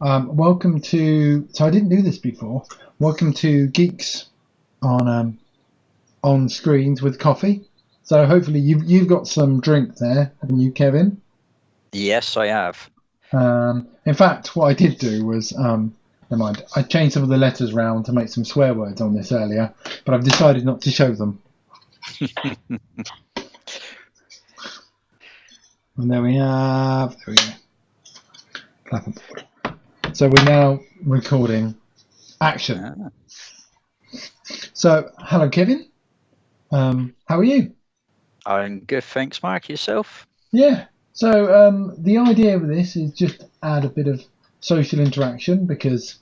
Welcome to. So I didn't do this before. Welcome to Geeks on screens with coffee. So hopefully you've got some drink there, haven't you, Kevin? Yes, I have. In fact, what I did do was, never mind. I changed some of the letters round to make some swear words on this earlier, but I've decided not to show them. And there we have. There we go. Clapperboard. So we're now recording. Action. So, hello, Kevin. How are you? I'm good, thanks, Mark. Yourself? Yeah. So the idea of this is just add a bit of social interaction because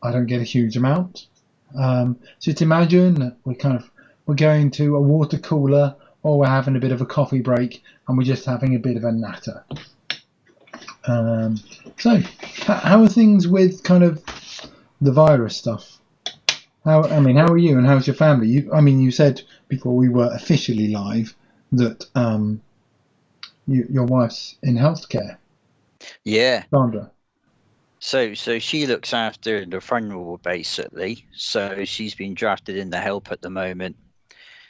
I don't get a huge amount. So just imagine that we're going to a water cooler or we're having a bit of a coffee break and we're just having a bit of a natter. So how are things with kind of the virus stuff? How are you and how's your family? You said before we were officially live that your wife's in healthcare. Yeah. Sandra. So she looks after the funeral basically. So she's been drafted in the help at the moment.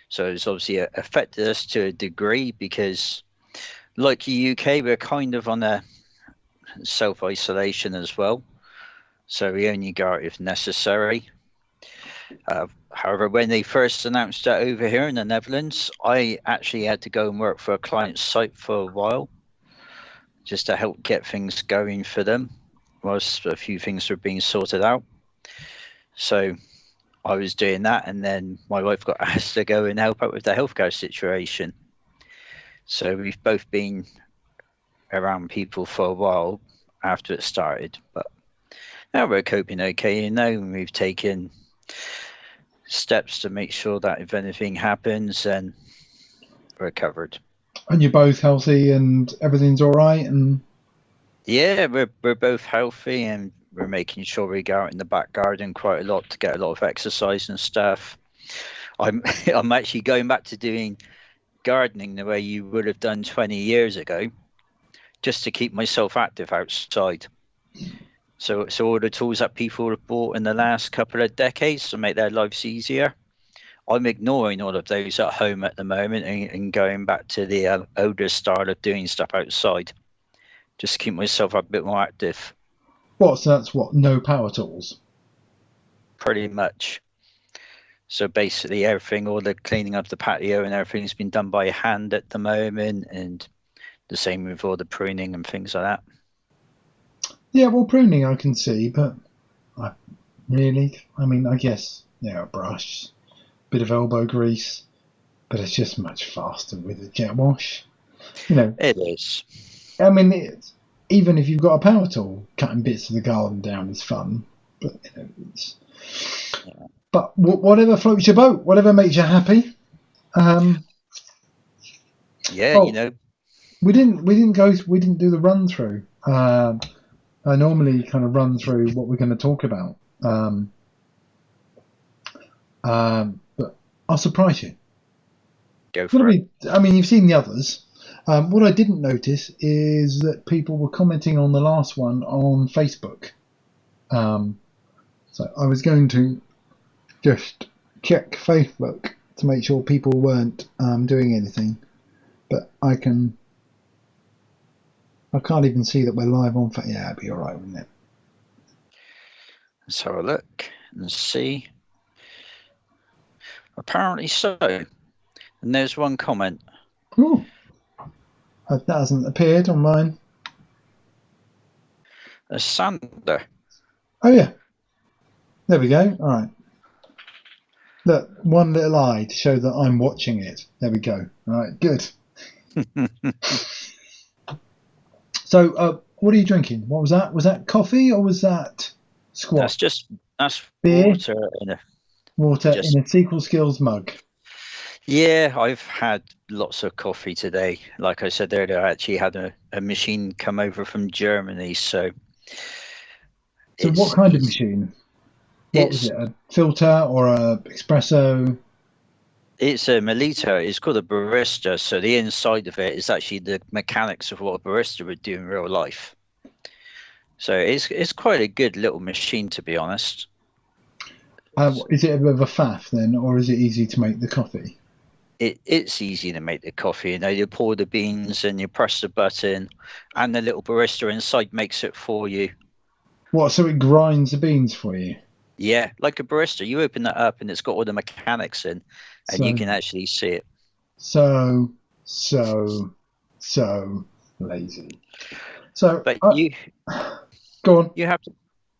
So it's obviously affected us to a degree because, like the UK, we're kind of on a self-isolation as well. So we only go out if necessary. However, when they first announced that over here in the Netherlands, I actually had to go and work for a client's site for a while just to help get things going for them whilst a few things were being sorted out. So I was doing that, and then my wife got asked to go and help out with the healthcare situation. So we've both been around people for a while after it started, but now we're coping okay, and we've taken steps to make sure that if anything happens, then we're covered. And you're both healthy and everything's all right? And yeah, we're both healthy, and we're making sure we go out in the back garden quite a lot to get a lot of exercise and stuff. I'm actually going back to doing gardening the way you would have done 20 years ago, just to keep myself active outside. So all the tools that people have bought in the last couple of decades to make their lives easier, I'm ignoring all of those at home at the moment and going back to the older style of doing stuff outside, just to keep myself a bit more active. so that's what? No power tools? Pretty much. So basically everything, all the cleaning up the patio and everything's been done by hand at the moment, and the same with all the pruning and things like that. Yeah, well, pruning I can see, but I guess, a brush, bit of elbow grease, but it's just much faster with a jet wash. It is. Even if you've got a power tool, cutting bits of the garden down is fun. But but whatever floats your boat, whatever makes you happy. We didn't do the run through. I normally kind of run through what we're going to talk about. But I'll surprise you. Go for it. You've seen the others. What I didn't notice is that people were commenting on the last one on Facebook. So I was going to just check Facebook to make sure people weren't doing anything. But I can't even see that we're live on Facebook. Yeah, it'd be all right, wouldn't it? Let's have a look and see. Apparently so. And there's one comment. Ooh. That hasn't appeared on mine. A Sander. Oh, yeah. There we go. All right. Look, one little eye to show that I'm watching it. There we go. All right, good. So, what are you drinking? What was that? Was that coffee or was that squash? That's beer? Water in a Sequel Skills mug. Yeah, I've had lots of coffee today. Like I said earlier, I actually had a machine come over from Germany. So what kind of machine? What was it? A filter or a espresso? It's a Melita. It's called a barista. So the inside of it is actually the mechanics of what a barista would do in real life. So it's quite a good little machine, to be honest. Is it a bit of a faff then, or is it easy to make the coffee? It's easy to make the coffee. You pour the beans and you press the button, and the little barista inside makes it for you. What? So it grinds the beans for you? Yeah, like a barista. You open that up and it's got all the mechanics in, and you So can actually see it. so lazy. So But go on. you have to.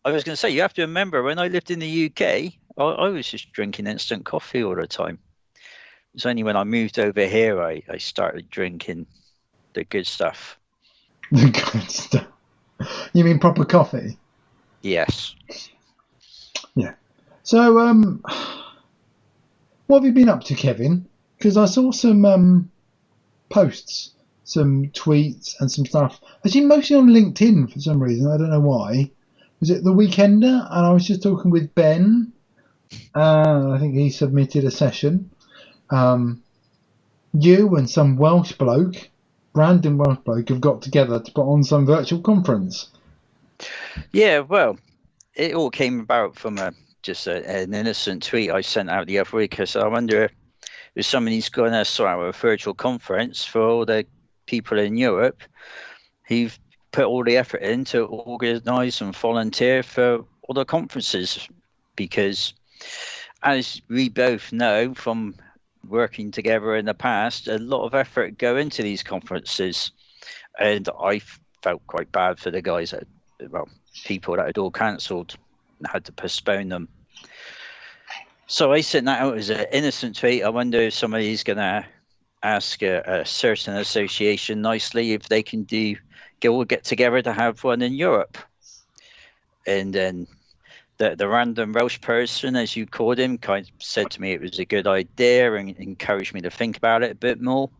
I was going to say, you have to remember when I lived in the UK, I was just drinking instant coffee all the time. It's only when I moved over here I started drinking the good stuff. The good stuff. You mean proper coffee? Yes. Yeah. So what have you been up to, Kevin? Because I saw some posts, some tweets, and some stuff. Actually, mostly on LinkedIn for some reason. I don't know why. Was it the Weekender? And I was just talking with Ben. I think he submitted a session. You and some Welsh bloke, random Welsh bloke, have got together to put on some virtual conference. Yeah, well, it all came about from just an innocent tweet I sent out the other week. Because I wonder if somebody's going to sort out a virtual conference for all the people in Europe who've put all the effort in to organise and volunteer for all the conferences. Because, as we both know from working together in the past, a lot of effort go into these conferences, and I felt quite bad for the guys that, people that had all cancelled and had to postpone them. So I sent that out as an innocent tweet. I wonder if somebody's going to ask a certain association nicely if they can get together to have one in Europe. And then the random Welsh person, as you called him, kind of said to me it was a good idea and encouraged me to think about it a bit more.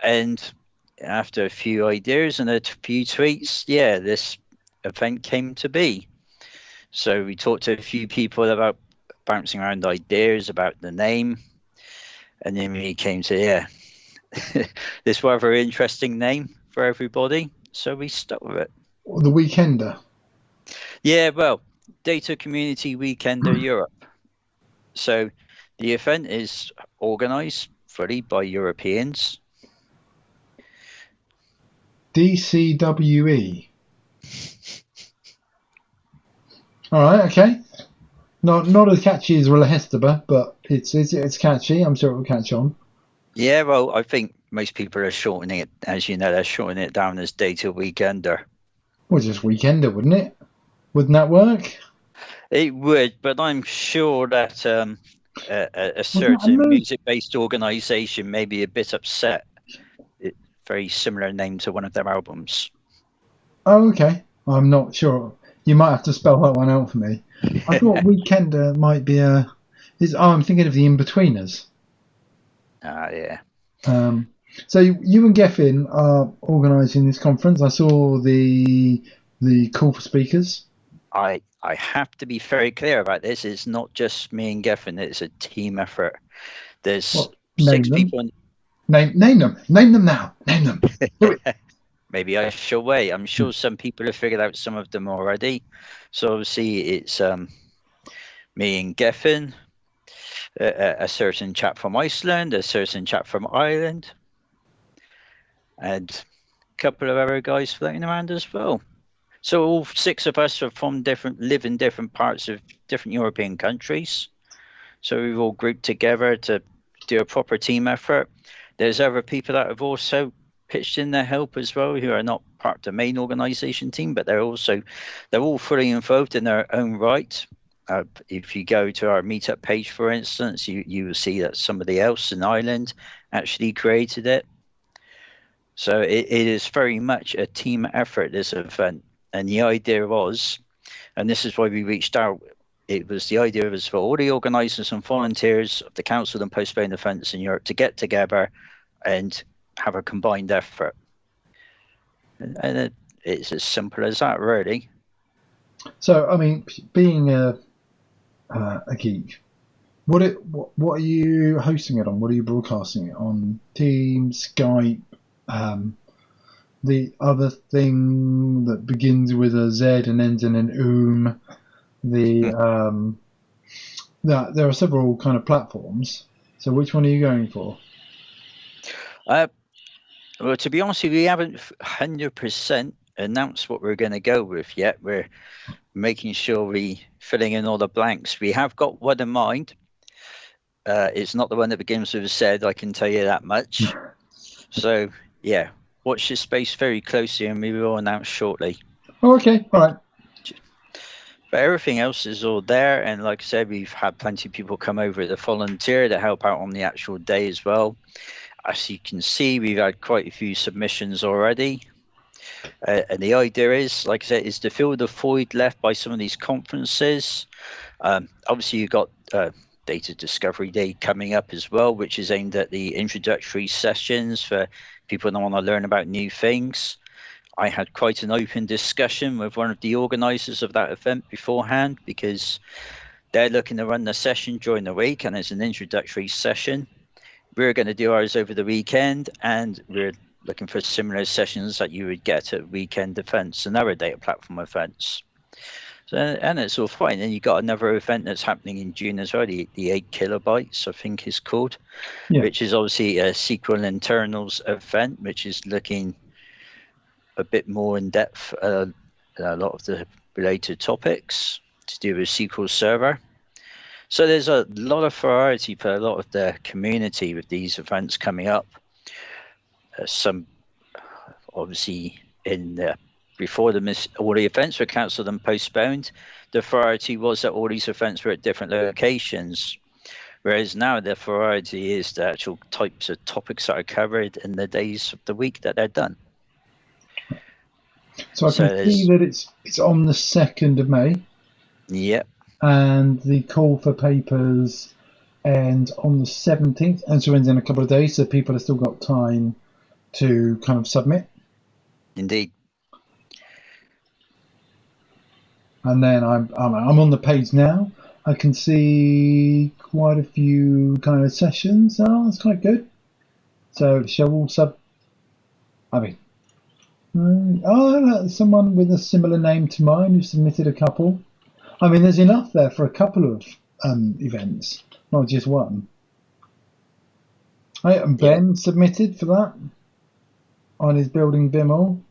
And after a few ideas and a few tweets, this event came to be. So we talked to a few people about bouncing around ideas about the name, and then we came to this rather interesting name for everybody. So we stuck with it. The Weekender. Yeah, well, Data Community Weekender Europe. So the event is organised fully by Europeans. DCWE. All right, okay. Not as catchy as Hesteba, but it's catchy. I'm sure it will catch on. Yeah, well, I think most people are shortening it, as you know, they're shortening it down as Data Weekender. Well, just Weekender, wouldn't it? Wouldn't that work? It would, but I'm sure that a certain music-based organisation may be a bit upset. It's a very similar name to one of their albums. Oh, okay. I'm not sure. You might have to spell that one out for me. I thought Weekender might be I'm thinking of the In-Betweeners. Ah, yeah. So you and Geffen are organising this conference. I saw the call for speakers. I have to be very clear about this. It's not just me and Geffen. It's a team effort. There's 6 people. Name them. Name them now. Name them. Do it. Maybe I shall wait. I'm sure some people have figured out some of them already. So obviously it's me and Geffen, a certain chap from Iceland, a certain chap from Ireland, and a couple of other guys floating around as well. So all 6 of us are live in different parts of different European countries. So we've all grouped together to do a proper team effort. There's other people that have also pitched in their help as well, who are not part of the main organisation team, but they're all fully involved in their own right. If you go to our meetup page, for instance, you will see that somebody else in Ireland actually created it. So it is very much a team effort, this event. And the idea was, and this is why we reached out, the idea was for all the organisers and volunteers of the Council and Postponed Events in Europe to get together and have a combined effort. And it's as simple as that, really. So, I mean, being a geek, what are you hosting it on? What are you broadcasting it on? Teams, Skype, the other thing that begins with a Z and ends in an the there are several kind of platforms. So which one are you going for? Well, to be honest with you, we haven't 100% announced what we're going to go with yet. We're making sure we filling in all the blanks. We have got one in mind. It's not the one that begins with a Z, I can tell you that much. So, yeah, watch this space very closely and we will announce shortly. Oh, okay, all right. But everything else is all there. And like I said, we've had plenty of people come over to volunteer to help out on the actual day as well. As you can see, we've had quite a few submissions already. And the idea is, like I said, is to fill the void left by some of these conferences. Obviously, you've got Data Discovery Day coming up as well, which is aimed at the introductory sessions for people that want to learn about new things. I had quite an open discussion with one of the organisers of that event beforehand, because they're looking to run the session during the week and it's an introductory session. We're going to do ours over the weekend, and we're looking for similar sessions that you would get at weekend events and other data platform events. So, and it's all fine. And you've got another event that's happening in June as well, the 8 kilobytes, I think is called, which is obviously a SQL internals event, which is looking a bit more in depth, a lot of the related topics to do with SQL Server. So there's a lot of variety for a lot of the community with these events coming up. Some obviously before all the events were cancelled and postponed, the variety was that all these events were at different locations. Whereas now the variety is the actual types of topics that are covered in the days of the week that they're done. So I can see that it's on the 2nd of May. Yep. And the call for papers ends on the 17th, and so ends in a couple of days, so people have still got time to kind of submit. Indeed. And then I'm on the page now. I can see quite a few kind of sessions. Oh, that's quite good. So shall we someone with a similar name to mine who submitted a couple. I mean, there's enough there for a couple of events, not just one. Ben submitted for that on his building BIM.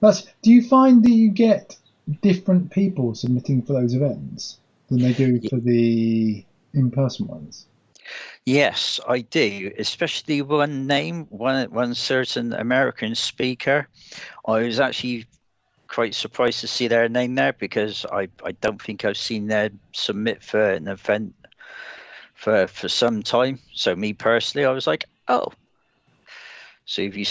Do you find that you get different people submitting for those events than they do for the in-person ones? Yes, I do, especially one certain American speaker. I was actually quite surprised to see their name there, because I don't think I've seen them submit for an event for some time. So me personally, I was like, oh. So if you...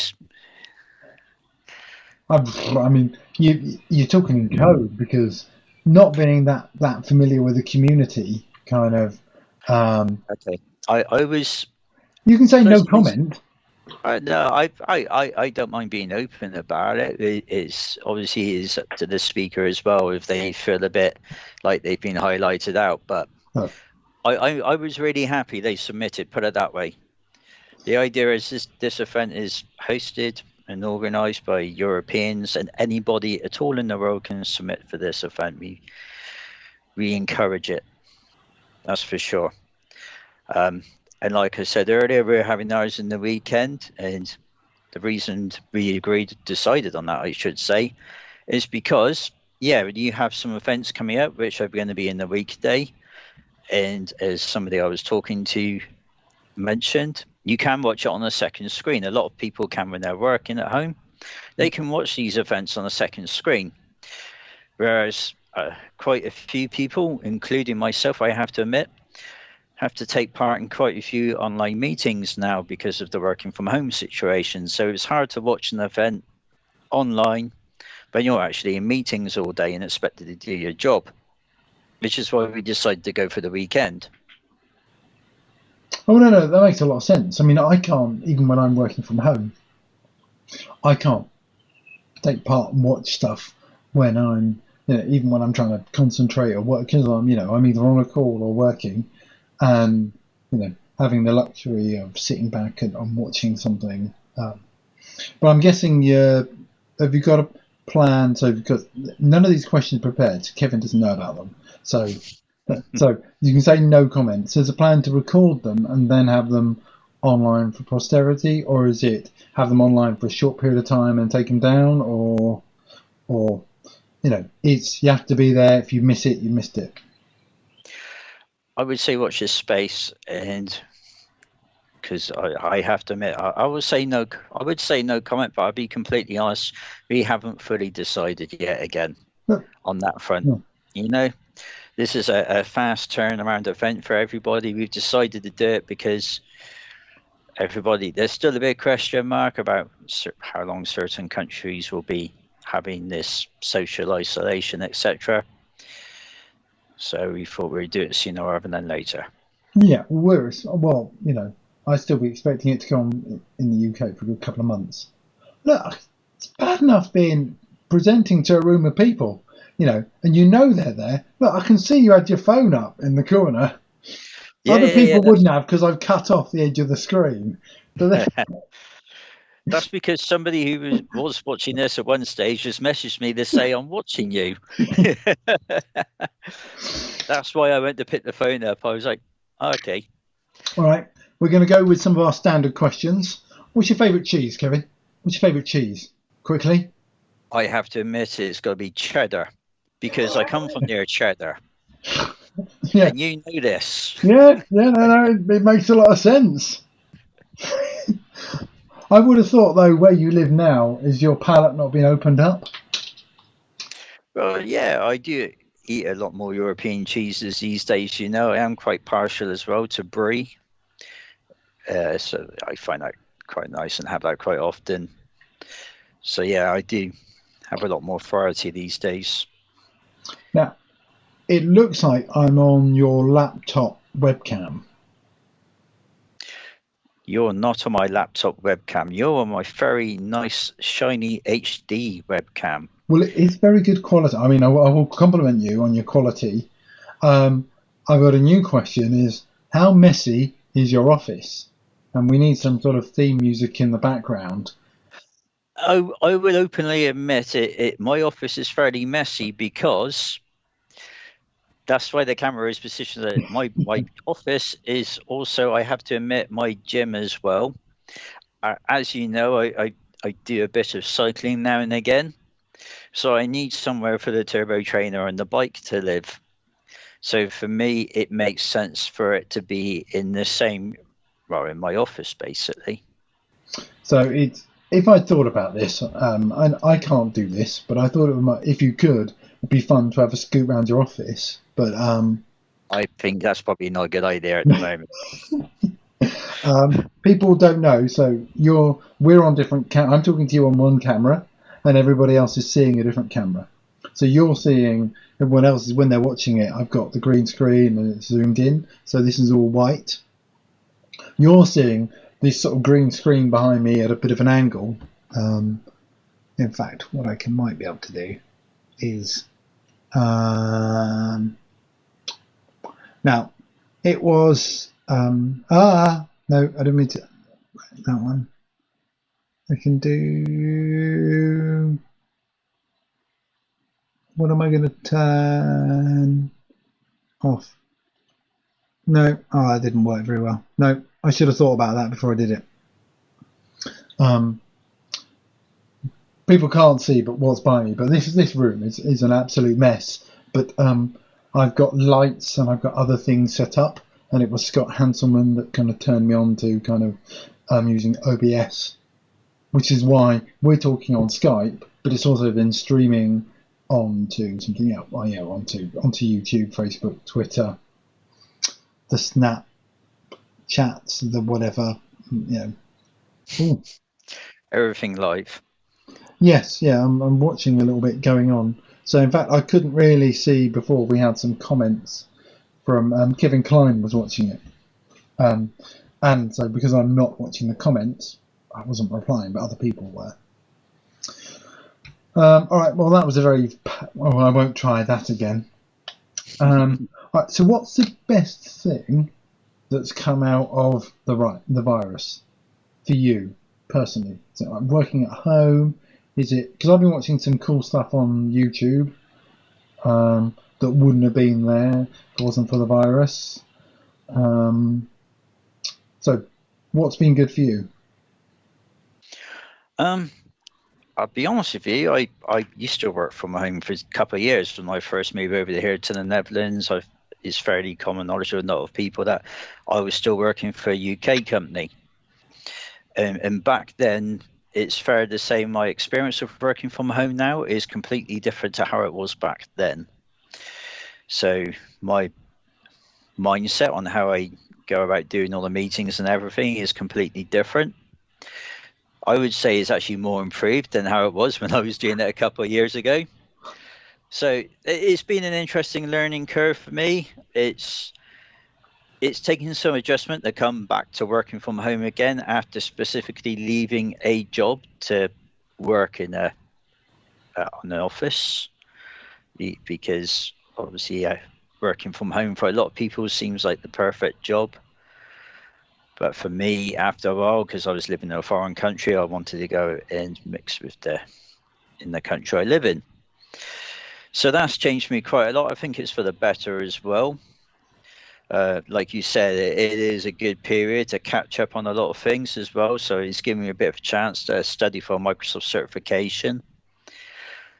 I mean, you're talking in code, because not being that familiar with the community, kind of. Okay, I was. You can say no comment. No, I don't mind being open about it. It's obviously up to the speaker as well if they feel a bit like they've been highlighted out. But I was really happy they submitted. Put it that way. The idea is this event is hosted and organised by Europeans, and anybody at all in the world can submit for this event. We encourage it. That's for sure. And like I said earlier, we're having ours in the weekend, and the reason we decided on that, I should say, is because, you have some events coming up which are going to be in the weekday, and as somebody I was talking to mentioned, you can watch it on a second screen. A lot of people can when they're working at home. They can watch these events on a second screen, whereas quite a few people, including myself, I have to admit, have to take part in quite a few online meetings now because of the working from home situation. So it's hard to watch an event online when you're actually in meetings all day and expected to do your job, which is why we decided to go for the weekend. Oh, no, that makes a lot of sense. I mean, I can't, even when I'm working from home, I can't take part and watch stuff when I'm, even when I'm trying to concentrate or work, because I'm either on a call or working. And having the luxury of sitting back and watching something But I'm guessing have you got a plan? So because none of these questions are prepared, so Kevin doesn't know about them. So you can say no comments. There's a plan to record them and then have them online for posterity, or is it have them online for a short period of time and take them down, or it's you have to be there. If you miss it, you missed it. I would say watch this space, and because I have to admit, I would say no. I would say no comment, but I'll be completely honest. We haven't fully decided yet. Again, on that front, this is a fast turnaround event for everybody. We've decided to do it because there's still a big question mark about how long certain countries will be having this social isolation, etc. So we thought we'd do it sooner rather than later. Yeah, I'd still be expecting it to go on in the UK for a good couple of months. Look, it's bad enough being presenting to a room of people, and they're there. Look, I can see you had your phone up in the corner. Other people wouldn't have because I've cut off the edge of the screen. That's because somebody who was watching this at one stage just messaged me to say, I'm watching you. That's why I went to pick the phone up. I was like, okay. All right. We're going to go with some of our standard questions. What's your favourite cheese, Kevin? What's your favourite cheese? Quickly. I have to admit it's got to be cheddar because I come from near cheddar. Yeah. And you know this. Yeah, no, it makes a lot of sense. I would have thought, though, where you live now, is your palate not being opened up? Well, yeah, I do eat a lot more European cheeses these days. I am quite partial as well to brie. So I find that quite nice and have that quite often. So, yeah, I do have a lot more variety these days. Now, it looks like I'm on your laptop webcam. You're not on my laptop webcam. You're on my very nice, shiny HD webcam. Well, it's very good quality. I mean, I will compliment you on your quality. I've got a new question is, how messy is your office? And we need some sort of theme music in the background. I will openly admit it. My office is fairly messy because that's why the camera is positioned. My office is also, I have to admit, my gym as well. As you know, I do a bit of cycling now and again. So I need somewhere for the turbo trainer and the bike to live. So for me, it makes sense for it to be in the same, in my office, basically. So if I thought about this, and I can't do this, but I thought if you could, it'd be fun to have a scoot around your office. But I think that's probably not a good idea at the moment. People don't know, so we're on different. I'm talking to you on one camera, and everybody else is seeing a different camera. So you're seeing everyone else is when they're watching it. I've got the green screen and it's zoomed in, so this is all white. You're seeing this sort of green screen behind me at a bit of an angle. In fact, what I might be able to do is now it was no, I didn't mean to that one. I can do. What am I going to turn off? No, that didn't work very well. No, I should have thought about that before I did it. People can't see but what's by me, but this room is an absolute mess. But I've got lights and I've got other things set up, and it was Scott Hanselman that kind of turned me on to kind of using OBS, which is why we're talking on Skype, but it's also been streaming onto something else. Oh yeah, onto YouTube, Facebook, Twitter, the Snap chats, the whatever, Ooh. Everything live. Yes, yeah, I'm watching a little bit going on. So in fact, I couldn't really see before. We had some comments from Kevin Klein was watching it, and so because I'm not watching the comments, I wasn't replying, but other people were. All right, well that was I won't try that again. All right, so what's the best thing that's come out of the virus for you? personally? Is it like working at home? Is it because I've been watching some cool stuff on YouTube that wouldn't have been there if it wasn't for the virus. So, what's been good for you? I'll be honest with you, I used to work from home for a couple of years when I first moved over here to the Netherlands. It's fairly common knowledge of a lot of people that I was still working for a UK company. And back then, it's fair to say my experience of working from home now is completely different to how it was back then. So my mindset on how I go about doing all the meetings and everything is completely different. I would say it's actually more improved than how it was when I was doing it a couple of years ago. So it's been an interesting learning curve for me. It's taken some adjustment to come back to working from home again after specifically leaving a job to work in an office, because obviously working from home for a lot of people seems like the perfect job. But for me, after a while, because I was living in a foreign country, I wanted to go and mix with in the country I live in. So that's changed me quite a lot. I think it's for the better as well. Like you said, it is a good period to catch up on a lot of things as well. So it's given me a bit of a chance to study for Microsoft certification.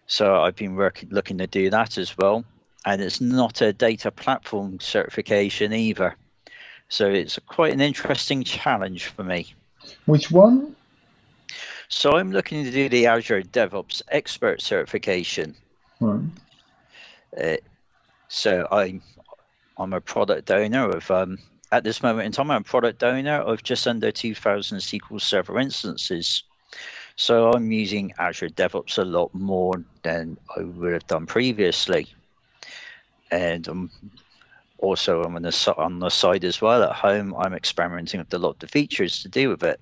So I've been looking to do that as well. And it's not a data platform certification either. So it's quite an interesting challenge for me. Which one? So I'm looking to do the Azure DevOps Expert certification. Right. So I'm a product owner of, at this moment in time, I'm a product owner of just under 2,000 SQL Server instances. So I'm using Azure DevOps a lot more than I would have done previously. And I'm on the side as well at home, I'm experimenting with a lot of the features to do with it.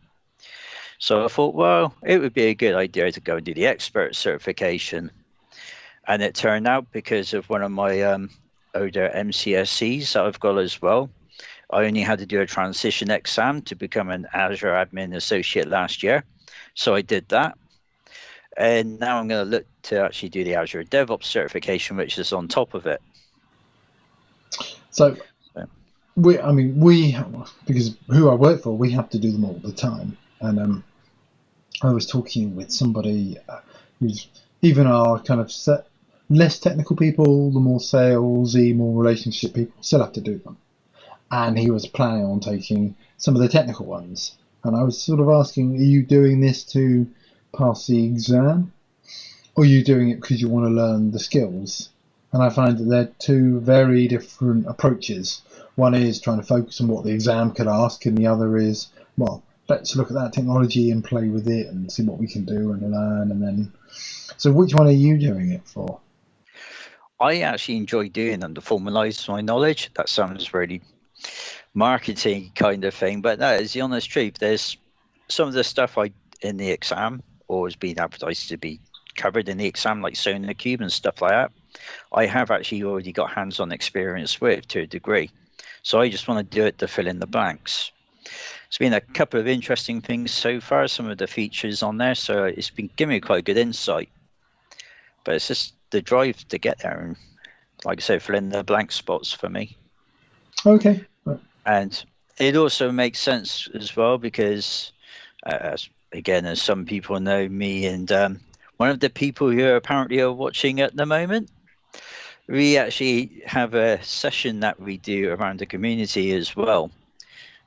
So I thought, well, it would be a good idea to go and do the expert certification. And it turned out, because of one of my older MCSEs that I've got as well, I only had to do a transition exam to become an Azure Admin Associate last year. So I did that. And now I'm going to look to actually do the Azure DevOps certification, which is on top of it. So we because who I work for, we have to do them all the time. And I was talking with somebody who's even our kind of less technical people, the more salesy, more relationship people still have to do them. And he was planning on taking some of the technical ones. And I was sort of asking, are you doing this to pass the exam? Or are you doing it because you want to learn the skills? And I find that they're two very different approaches. One is trying to focus on what the exam could ask, and the other is, well, let's look at that technology and play with it and see what we can do and learn. And then, so which one are you doing it for? I actually enjoy doing them to formalise my knowledge. That sounds really marketing kind of thing, but that is the honest truth. There's some of the stuff in the exam, or has been advertised to be covered in the exam, like SonarQube and stuff like that, I have actually already got hands-on experience with to a degree. So I just want to do it to fill in the blanks. It's been a couple of interesting things so far, some of the features on there, so it's been giving me quite a good insight. But it's just the drive to get there and, like I said, fill in the blank spots for me. Okay. And it also makes sense as well because, again, as some people know me, and one of the people who apparently are watching at the moment, we actually have a session that we do around the community as well.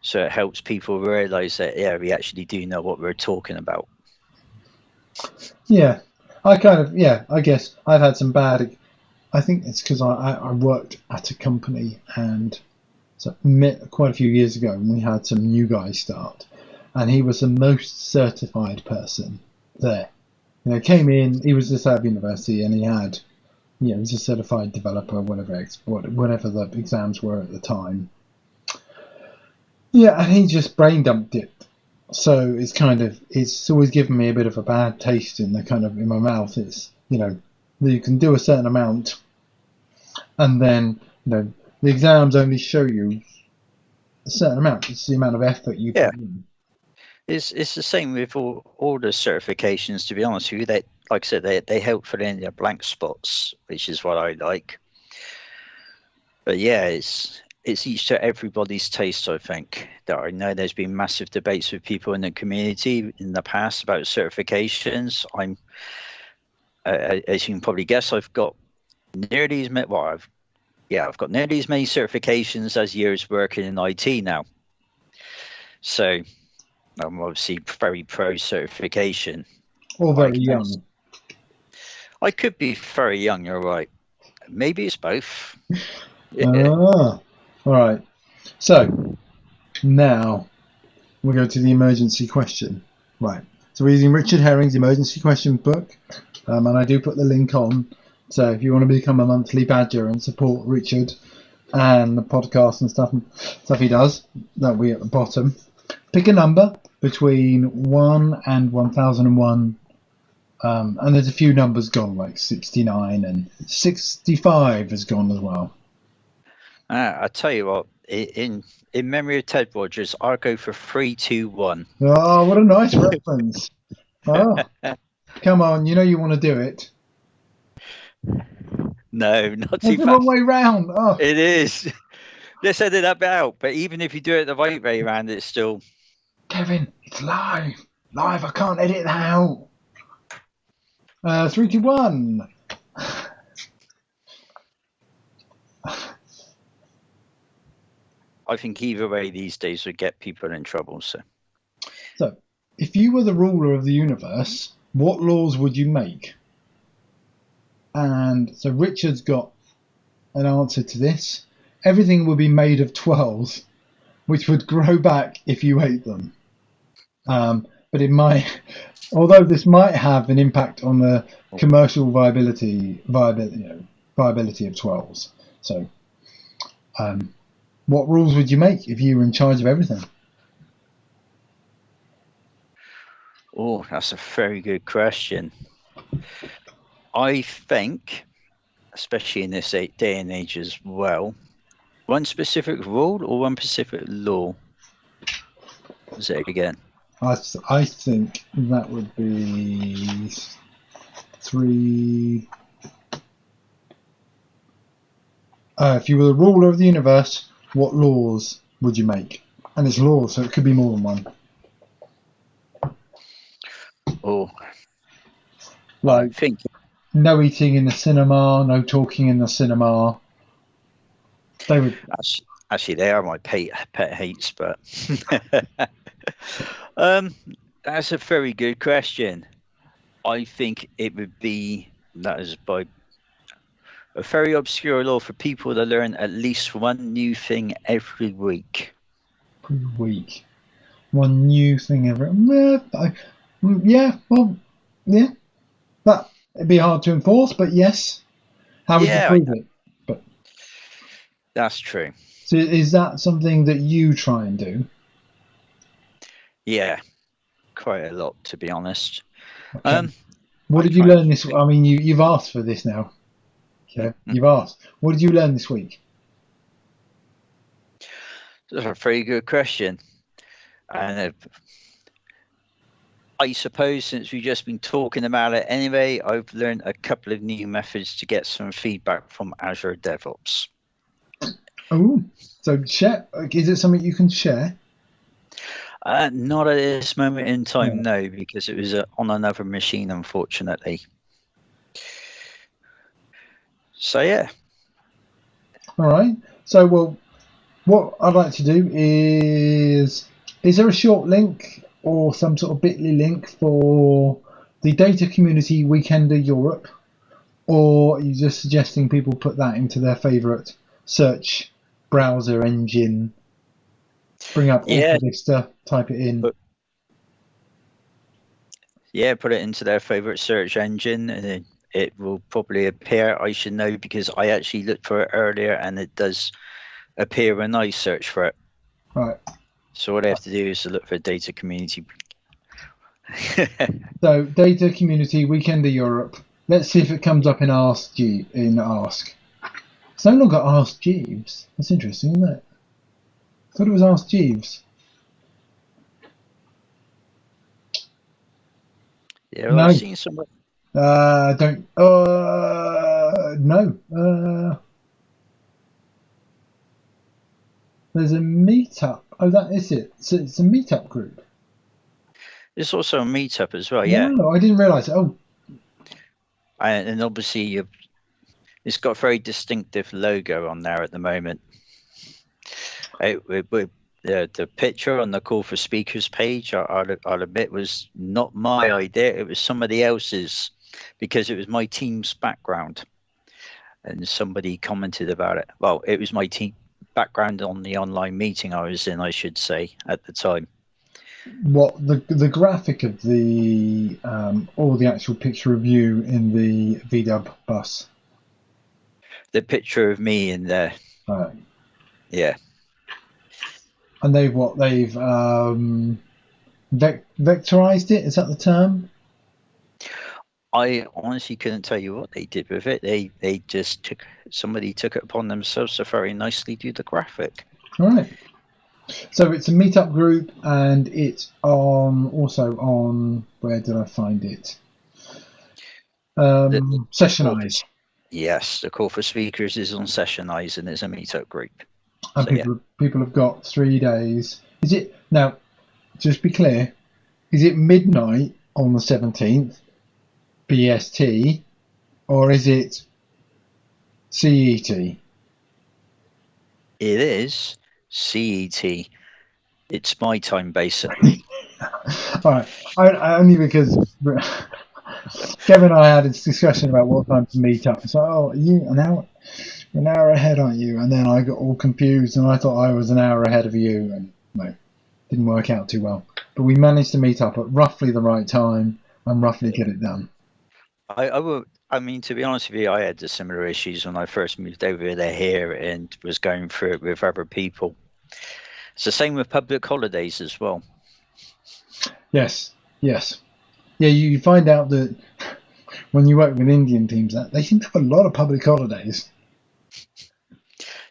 So it helps people realize that, yeah, we actually do know what we're talking about. Yeah, I guess I've had some bad, I think it's because I worked at a company, and so met quite a few years ago, and we had some new guy start, and he was the most certified person there. Came in, he was just out of university, and he had, he was a certified developer, whatever the exams were at the time. Yeah, and he just brain dumped it. So it's always given me a bit of a bad taste in my mouth. It's, you can do a certain amount, and then, the exams only show you a certain amount. It's the amount of effort you put in. It's the same with all the certifications. To be honest with you, they, like I said, they help fill in their blank spots, which is what I like. But yeah, it's each to everybody's taste. I think that I know there's been massive debates with people in the community in the past about certifications. I'm, as you can probably guess, I've got nearly as many. Well, I've got nearly as many certifications as years working in IT now. So I'm obviously very pro certification. Or very young. I could be very young. You're right. Maybe it's both. All right. So now we go to the emergency question. Right. So we're using Richard Herring's emergency question book, and I do put the link on. So if you want to become a monthly badger and support Richard and the podcast and stuff he does, that'll be at the bottom. Pick a number between 1 and 1001. And there's a few numbers gone, like 69 and 65 has gone as well. I tell you what, in memory of Ted Rogers, I'll go for 321. Oh, what a nice reference! Oh, come on, you know you want to do it. No, not It's too the fast. wrong way round. Oh. It is. Let's edit that bit out. But even if you do it the right way around, it's still. Kevin, it's live. Live. I can't edit that out. 3, 2, 1. I think either way these days would get people in trouble. So, if you were the ruler of the universe, what laws would you make? And so Richard's got an answer to this. Everything would be made of 12s, which would grow back if you ate them. But it might, although this might have an impact on the commercial viability of 12s. So, what rules would you make if you were in charge of everything? oh, that's a very good question. I think, especially in this day and age as well, one specific rule or one specific law? Say it again. I think that would be 3. If you were the ruler of the universe, what laws would you make? And it's laws, so it could be more than one. Oh, Like, I think no eating in the cinema, no talking in the cinema. They would. actually they are my pet hates, but that's a very good question. I think it would be that is by a very obscure law for people to learn at least one new thing every week. Every week. One new thing every. Yeah, well, yeah. But it'd be hard to enforce, but yes. How would you prove it? But that's true. So is that something that you try and do? Yeah, quite a lot, to be honest. Okay. What did you learn this week? I mean, you've asked for this now. Okay, you've asked. What did you learn this week? That's a very good question. And I suppose since we've just been talking about it anyway, I've learned a couple of new methods to get some feedback from Azure DevOps. Oh, so share. Is it something you can share? Not at this moment in time, no, because it was on another machine, unfortunately. So, yeah. All right. So, well, what I'd like to do is there a short link or some sort of bit.ly link for the Data Community Weekender Europe? Or are you just suggesting people put that into their favourite search browser engine? Bring up Vista, type it in. Put it into their favourite search engine and then it will probably appear. I should know because I actually looked for it earlier and it does appear when I search for it. Right. So what I have to do is to look for Data Community. So Data Community Weekender Europe. Let's see if it comes up in Ask. It's no longer Ask Jeeves. That's interesting, isn't it? I thought it was Ask Jeeves. Yeah, well, I've No. seen some. Don't. No. There's a meetup. Oh, that is it. So it's a meetup group. There's also a meetup as well. Yeah, No, I didn't realise. Oh, and obviously it's got a very distinctive logo on there at the moment. The picture on the call for speakers page, I'll admit, was not my idea. It was somebody else's because it was my team's background, and somebody commented about it. Well, it was my team background on the online meeting I was in, I should say, at the time. what the graphic of the or the actual picture of you in the VW bus. The picture of me in there. Yeah. And they've vectorized it. Is that the term? I honestly couldn't tell you what they did with it. They just somebody took it upon themselves to very nicely do the graphic. All right. So it's a meetup group, and it's also on, where did I find it? Sessionize. Yes, the call for speakers is on Sessionize, and it's a meetup group. And So, people have got 3 days. Is it now? Just be clear. Is it midnight on the 17th BST, or is it CET? It is CET. It's my time, basically. All right. Only because Kevin and I had a discussion about what time to meet up. So, oh, you an hour ahead, aren't you? And then I got all confused, and I thought I was an hour ahead of you, and no, didn't work out too well. But we managed to meet up at roughly the right time and roughly get it done. I mean, to be honest with you, I had the similar issues when I first moved over there here and was going through it with other people. It's the same with public holidays as well. Yes. Yeah, you find out that when you work with Indian teams, that they seem to have a lot of public holidays.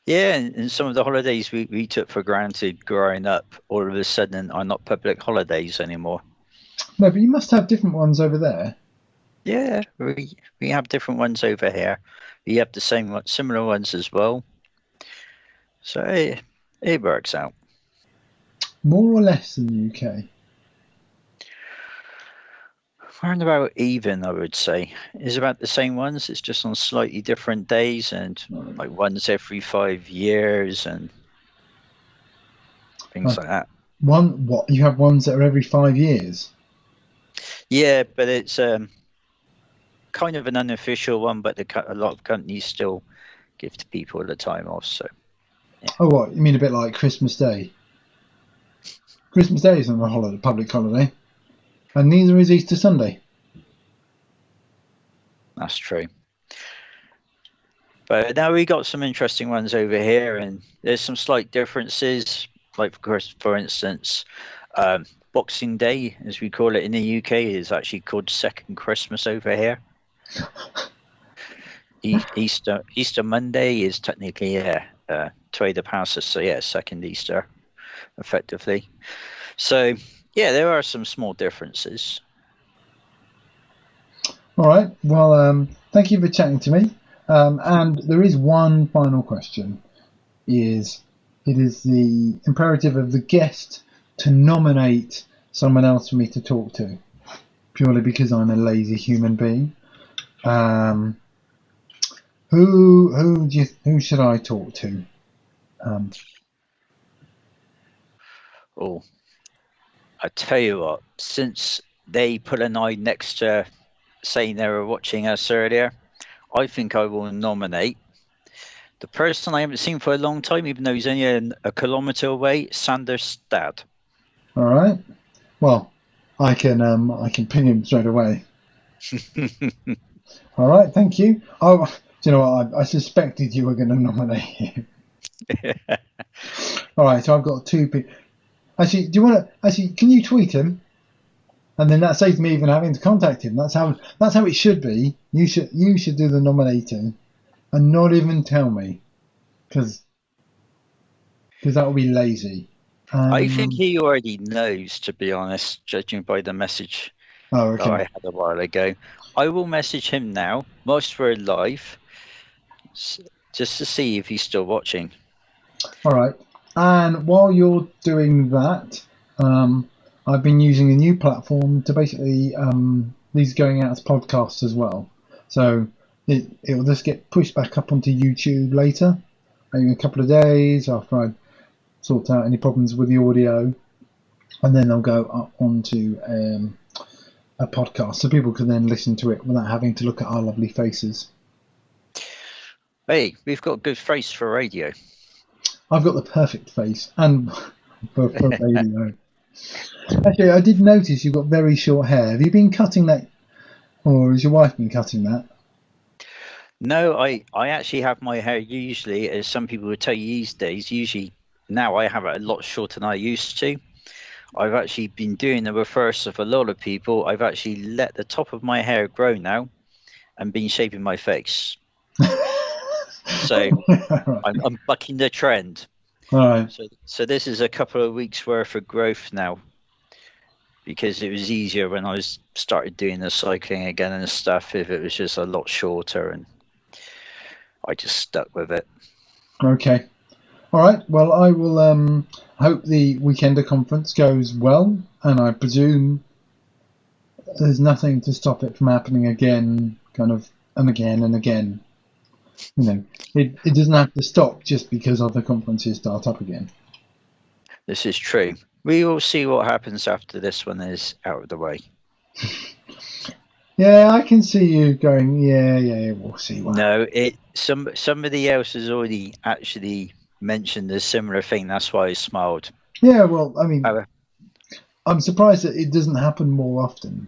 Yeah, and some of the holidays we took for granted growing up, all of a sudden are not public holidays anymore. No, but you must have different ones over there. Yeah, we have different ones over here. We have the similar ones as well. So it works out. More or less in the UK. Around about even, I would say. It's about the same ones. It's just on slightly different days, and like once every 5 years and things like that. What you have ones that are every 5 years? Yeah, but it's kind of an unofficial one, but a lot of companies still give to people the time off. So. Yeah. Oh, what you mean? A bit like Christmas Day. Christmas Day isn't a public holiday, and neither is Easter Sunday. That's true. But now we got some interesting ones over here, and there's some slight differences. Like, of course, for instance, Boxing Day, as we call it in the UK, is actually called Second Christmas over here. Easter Monday is technically Tweede Pasen, so yeah, second Easter, effectively. So yeah, there are some small differences. All right. Well, thank you for chatting to me. And there is one final question. It is the imperative of the guest to nominate someone else for me to talk to, purely because I'm a lazy human being. Who should I talk to? I tell you what, since they put an eye next to saying they were watching us earlier, I think I will nominate the person I haven't seen for a long time, even though he's only a kilometre away, Sander's dad. All right. Well, I can ping him straight away. All right. Thank you. Oh, do you know what? I suspected you were going to nominate him. All right. So I've got 2 people. Actually, do you want to? Actually, can you tweet him? And then that saves me even having to contact him. That's how it should be. You should do the nominating, and not even tell me, because that would be lazy. I think he already knows, to be honest, judging by the message Oh, that I okay. had a while ago. I will message him now, whilst we're live, just to see if he's still watching. All right. And while you're doing that, I've been using a new platform to basically these are going out as podcasts as well. So it'll just get pushed back up onto YouTube later, maybe in a couple of days after I sort out any problems with the audio, and then they'll go up onto a podcast, so people can then listen to it without having to look at our lovely faces. Hey, we've got a good face for radio. I've got the perfect face, and for radio. Actually, I did notice you've got very short hair. Have you been cutting that, or has your wife been cutting that? No, I actually have my hair usually, as some people would tell you these days, usually now I have it a lot shorter than I used to. I've actually been doing the reverse of a lot of people. I've actually let the top of my hair grow now and been shaving my face. So Right. I'm bucking the trend. All right. So this is a couple of weeks worth of growth now, because it was easier when I started doing the cycling again and stuff, if it was just a lot shorter, and I just stuck with it. Okay. All right. Well, I will hope the Weekender conference goes well, and I presume there's nothing to stop it from happening again, kind of, and again and again. You know, it doesn't have to stop just because other conferences start up again. This is true. We will see what happens after this one is out of the way. Yeah, I can see you going, yeah, we'll see what happens. No, somebody else has already actually mentioned a similar thing. That's why I smiled. Yeah, well, I mean, I'm surprised that it doesn't happen more often.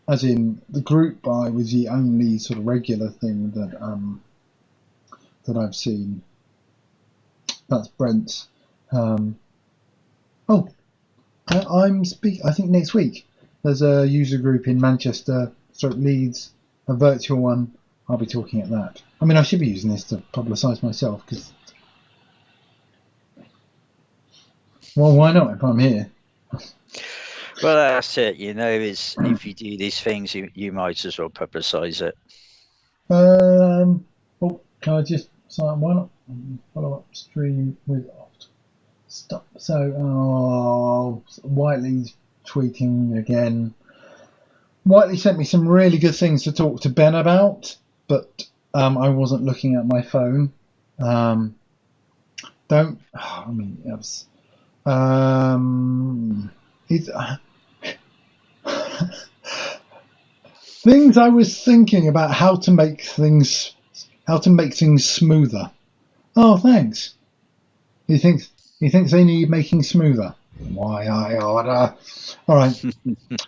As in, the group buy was the only sort of regular thing that I've seen. That's Brent's. I'm I think next week there's a user group in Manchester, Leeds, a virtual one. I'll be talking at that. I mean, I should be using this to publicise myself, because, well, why not if I'm here? Well, that's it. Is if you do these things, you might as well publicise it. Can I just sign? Why not follow up stream with stop? So, Whiteley's tweeting again. Whiteley sent me some really good things to talk to Ben about, but I wasn't looking at my phone. Things I was thinking about how to make things smoother. Oh, thanks. He thinks they need making smoother. Why I order. All right.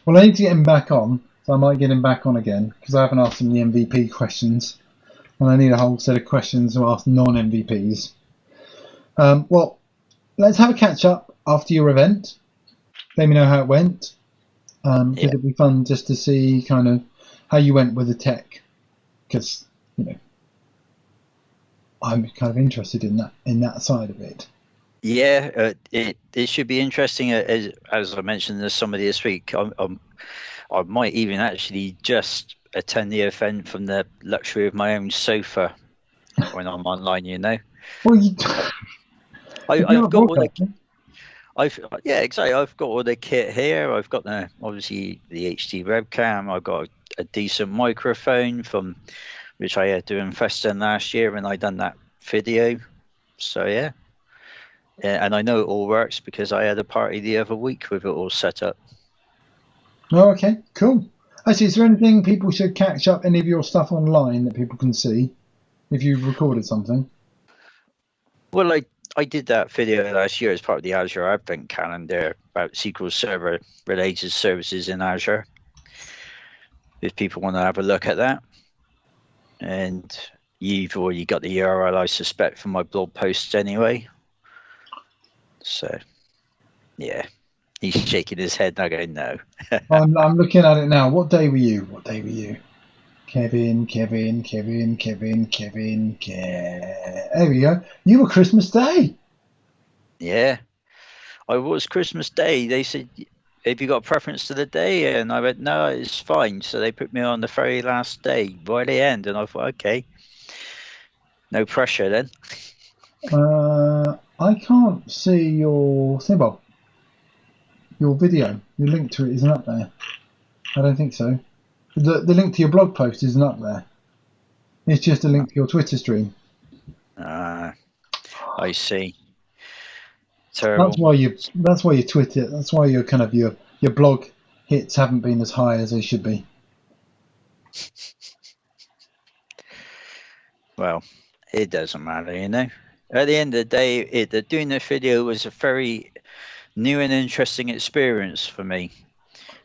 Well, I need to get him back on, so I might get him back on again, because I haven't asked him the MVP questions, and I need a whole set of questions to ask non-MVPs. Well, let's have a catch up after your event. Let me know how it went. Because it'd be fun just to see kind of how you went with the tech, because I'm kind of interested in that side of it. Yeah, it should be interesting. As I mentioned to somebody this week, I might even actually just attend the event from the luxury of my own sofa when I'm online. Well, I've got all the. Exactly. I've got all the kit here. I've got obviously the HD webcam. I've got a decent microphone from which I had to invest in last year when I done that video. So yeah, and I know it all works because I had a party the other week with it all set up. Oh, okay, cool. Actually, is there anything people should catch up? Any of your stuff online that people can see if you've recorded something? Well, I did that video last year as part of the Azure Advent Calendar about SQL Server related services in Azure. If people want to have a look at that. And you've already got the URL, I suspect, from my blog posts anyway. So, yeah. He's shaking his head, and I go, no. I'm looking at it now. What day were you? Kevin. There we go. You were Christmas Day. Yeah. I was Christmas Day. They said have you got a preference to the day? And I went, no, it's fine. So they put me on the very last day, right at the end. And I thought, okay, no pressure then. I can't see your symbol. Your video, your link to it isn't up there. I don't think so. The link to your blog post isn't up there. It's just a link to your Twitter stream. I see. Terrible. That's why your Twitter. That's why your kind of your blog hits haven't been as high as they should be. Well, it doesn't matter, you know. At the end of the day, doing the video was a very new and interesting experience for me,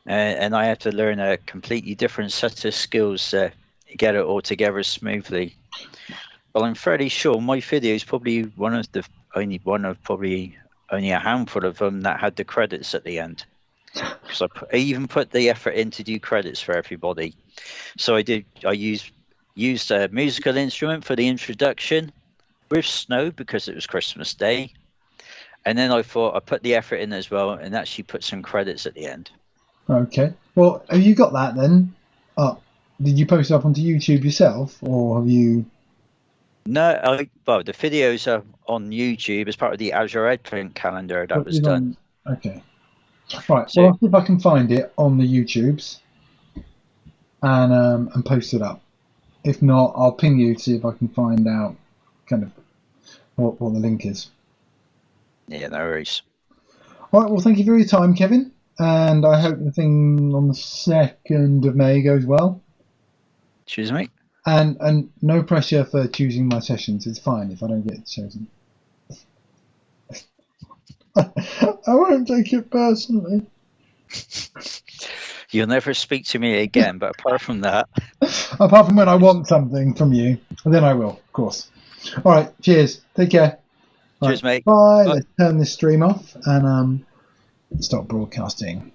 and I had to learn a completely different set of skills to get it all together smoothly. Well, I'm fairly sure my video is probably only a handful of them that had the credits at the end. Because I even put the effort in to do credits for everybody. So I used a musical instrument for the introduction with snow because it was Christmas Day. And then I thought I put the effort in as well and actually put some credits at the end. Okay. Well, have you got that then? Did you post it up onto YouTube yourself, or have you? No, the videos are on YouTube as part of the Azure Advent calendar that was done. Okay. Right. So, well, I'll see if I can find it on the YouTubes and post it up. If not, I'll ping you to see if I can find out kind of what the link is. Yeah, no worries. All right. Well, thank you for your time, Kevin, and I hope the thing on the 2nd of May goes well. Cheers, mate. And no pressure for choosing my sessions. It's fine if I don't get chosen. I won't take it personally. You'll never speak to me again, but apart from that... Apart from when I want something from you, then I will, of course. All right, cheers. Take care. Cheers, mate. Bye. Let's turn this stream off and stop broadcasting.